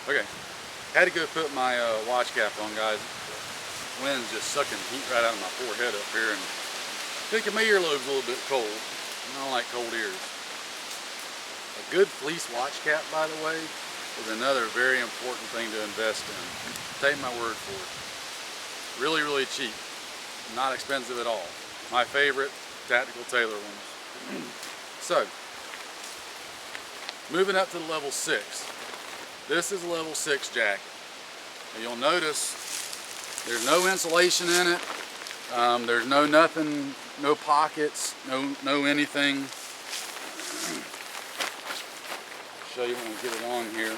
Okay, had to go put my watch cap on, guys. The wind's just sucking heat right out of my forehead up here and thinking my earlobe's a little bit cold. I don't like cold ears. A good fleece watch cap, by the way, is another very important thing to invest in. Take my word for it. Really, really cheap. Not expensive at all. My favorite Tactical Tailor ones. So, moving up to the level 6. This is a level 6 jacket. Now you'll notice there's no insulation in it. There's no nothing, no pockets, no anything. Show you when we get it on here.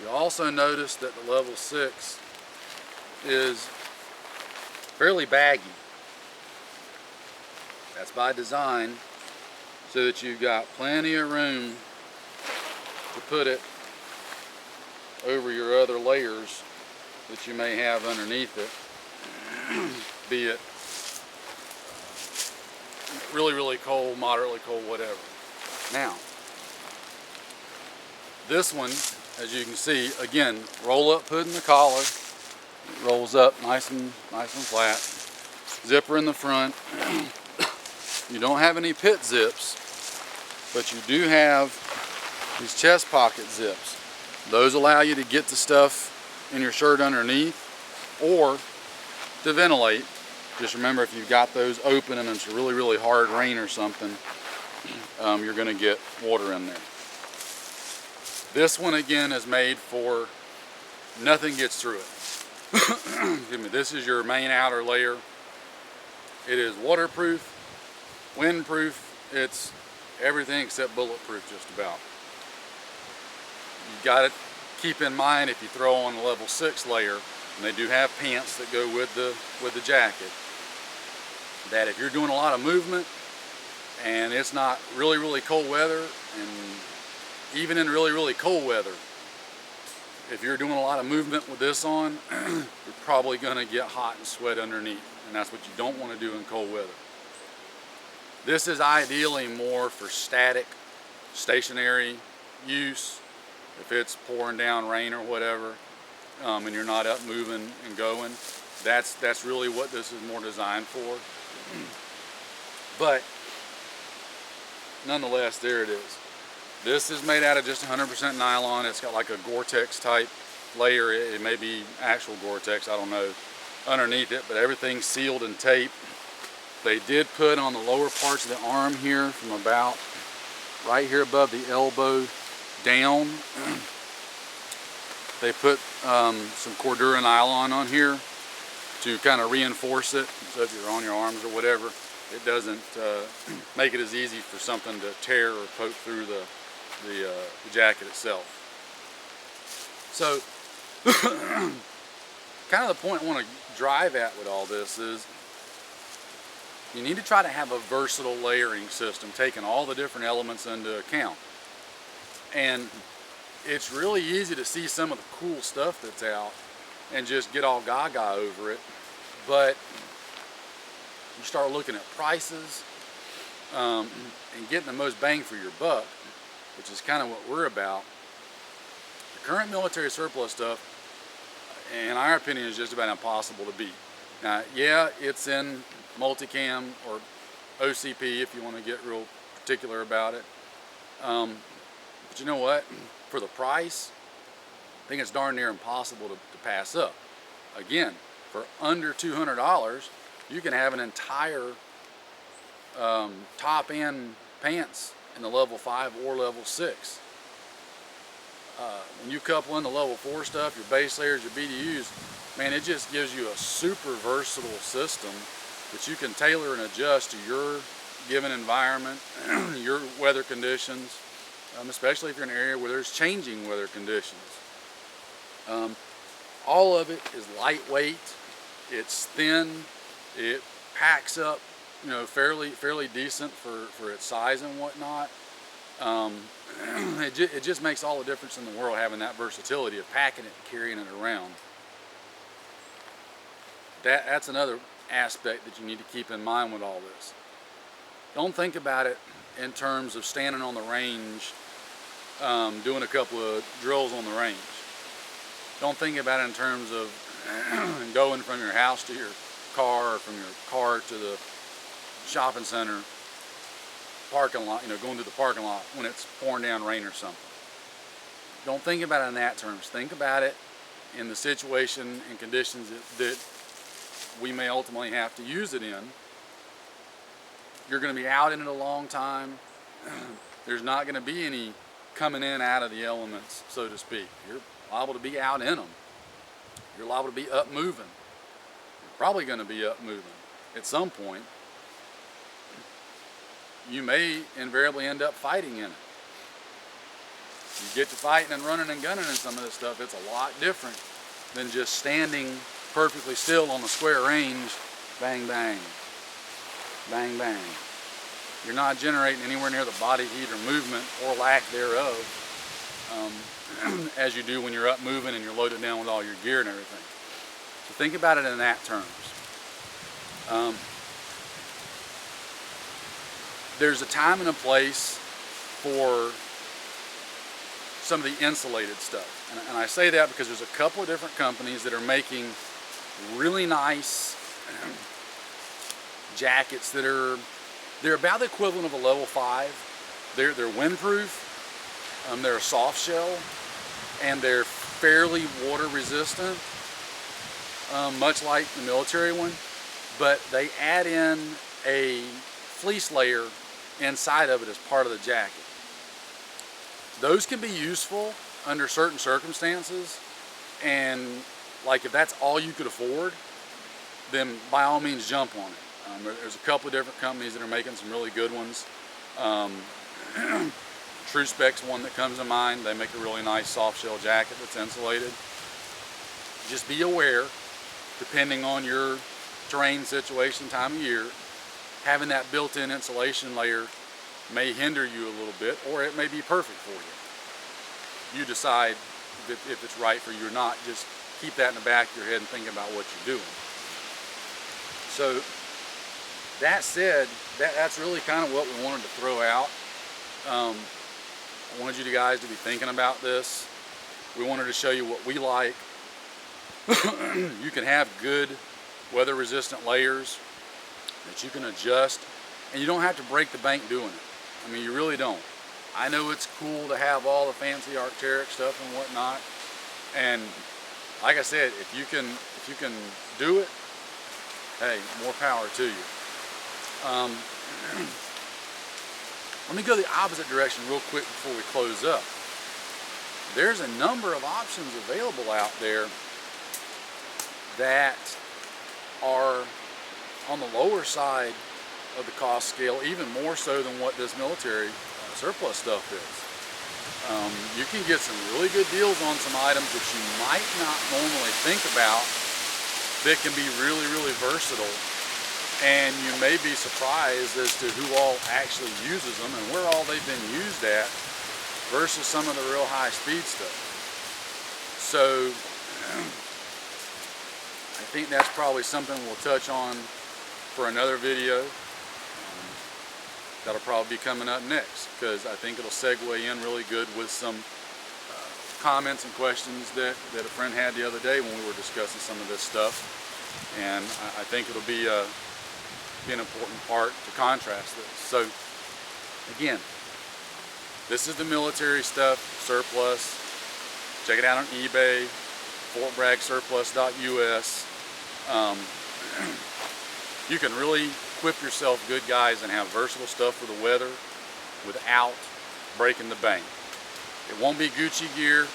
You also notice that the level 6 is fairly baggy. That's by design, so that you've got plenty of room to put it over your other layers that you may have underneath it, be it really, really cold, moderately cold, whatever. Now, this one, as you can see, again, roll up hood in the collar. It rolls up nice and flat. Zipper in the front. You don't have any pit zips, but you do have these chest pocket zips. Those allow you to get the stuff in your shirt underneath or to ventilate. Just remember, if you've got those open and it's really, really hard rain or something, you're going to get water in there. This one again is made for nothing gets through it. Excuse me. This is your main outer layer. It is waterproof, windproof. It's everything except bulletproof, just about. You got to keep in mind, if you throw on a level 6 layer, and they do have pants that go with the jacket, that if you're doing a lot of movement and it's not really, really cold weather, and even in really, really cold weather, if you're doing a lot of movement with this on, you're probably going to get hot and sweat underneath, and that's what you don't want to do in cold weather. This is ideally more for static, stationary use. If it's pouring down rain or whatever, and you're not up moving and going, that's really what this is more designed for. But nonetheless, there it is. This is made out of just 100% nylon. It's got like a Gore-Tex type layer. It may be actual Gore-Tex, I don't know, underneath it, but everything's sealed and taped. They did put on the lower parts of the arm here, from about right here above the elbow down, they put some Cordura nylon on here to kind of reinforce it, so if you're on your arms or whatever, it doesn't make it as easy for something to tear or poke through the jacket itself. So kind of the point I want to drive at with all this is you need to try to have a versatile layering system, taking all the different elements into account. And it's really easy to see some of the cool stuff that's out and just get all gaga over it, but you start looking at prices and getting the most bang for your buck, which is kind of what we're about. The current military surplus stuff, in our opinion, is just about impossible to beat. Now, yeah, it's in multicam or OCP if you want to get real particular about it. But you know what? For the price, I think it's darn near impossible to pass up. Again, for under $200, you can have an entire top end pants in the level 5 or level 6. When you couple in the level 4 stuff, your base layers, your BDUs, man, it just gives you a super versatile system that you can tailor and adjust to your given environment, your weather conditions, especially if you're in an area where there's changing weather conditions. All of it is lightweight, it's thin, it packs up, you know, fairly decent for its size and whatnot. It just makes all the difference in the world having that versatility of packing it and carrying it around. That's another aspect that you need to keep in mind with all this. Don't think about it in terms of standing on the range, doing a couple of drills on the range. Don't think about it in terms of going from your house to your car, or from your car to the shopping center parking lot, going to the parking lot when it's pouring down rain or something. Don't think about it in that terms. Think about it in the situation and conditions that we may ultimately have to use it in. You're going to be out in it a long time. There's not going to be any coming in out of the elements, so to speak. You're liable to be out in them. You're liable to be up moving. You're probably going to be up moving at some point. You may invariably end up fighting in it. You get to fighting and running and gunning and some of this stuff, it's a lot different than just standing perfectly still on the square range, bang, bang, bang, bang. You're not generating anywhere near the body heat or movement or lack thereof as you do when you're up moving and you're loaded down with all your gear and everything. So think about it in that terms. There's a time and a place for some of the insulated stuff. And I say that because there's a couple of different companies that are making really nice jackets that they're about the equivalent of a level 5. They're windproof, they're a soft shell, and they're fairly water resistant, much like the military one, but they add in a fleece layer inside of it as part of the jacket. Those can be useful under certain circumstances, and like if that's all you could afford, then by all means jump on it. There's a couple of different companies that are making some really good ones. True Spec's one that comes to mind. They make a really nice soft shell jacket that's insulated. Just be aware, depending on your terrain situation, time of year, having that built-in insulation layer may hinder you a little bit, or it may be perfect for you. You decide if it's right for you or not. Just keep that in the back of your head and think about what you're doing. So that said, that's really kind of what we wanted to throw out. I wanted you guys to be thinking about this. We wanted to show you what we like. You can have good weather resistant layers that you can adjust, and you don't have to break the bank doing it. I mean, you really don't. I know it's cool to have all the fancy Arc'teryx stuff and whatnot, and like I said, if you can do it, hey, more power to you. Let me go the opposite direction real quick before we close up. There's a number of options available out there that are on the lower side of the cost scale, even more so than what this military surplus stuff is. You can get some really good deals on some items that you might not normally think about that can be really, really versatile, and you may be surprised as to who all actually uses them and where all they've been used at versus some of the real high speed stuff. So I think that's probably something we'll touch on for another video. That'll probably be coming up next, because I think it'll segue in really good with some comments and questions that a friend had the other day when we were discussing some of this stuff. And I think it'll be an important part to contrast this. So again, this is the military stuff, surplus. Check it out on eBay, fortbraggsurplus.us. You can really equip yourself good guys and have versatile stuff for the weather without breaking the bank. It won't be Gucci gear,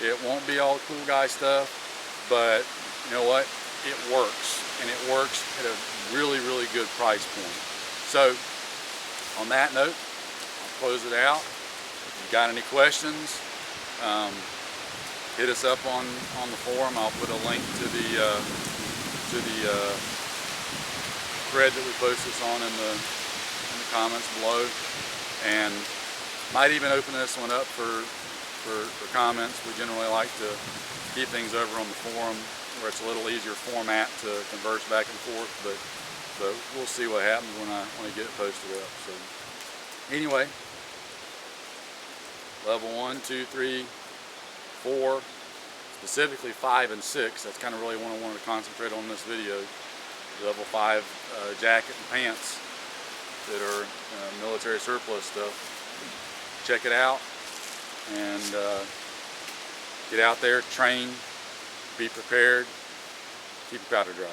it won't be all cool guy stuff, but you know what? It works, and it works at a really, really good price point. So on that note, I'll close it out. If you've got any questions, hit us up on the forum. I'll put a link to the thread that we post this on in the comments below, and might even open this one up for comments. We generally like to keep things over on the forum where it's a little easier format to converse back and forth, but we'll see what happens when I get it posted up. So Anyway, level 1, 2, 3, 4, specifically 5 and 6. That's kind of really what I wanted to concentrate on in this video. Level 5 jacket and pants that are military surplus stuff. Check it out and get out there, train, be prepared, keep your powder dry.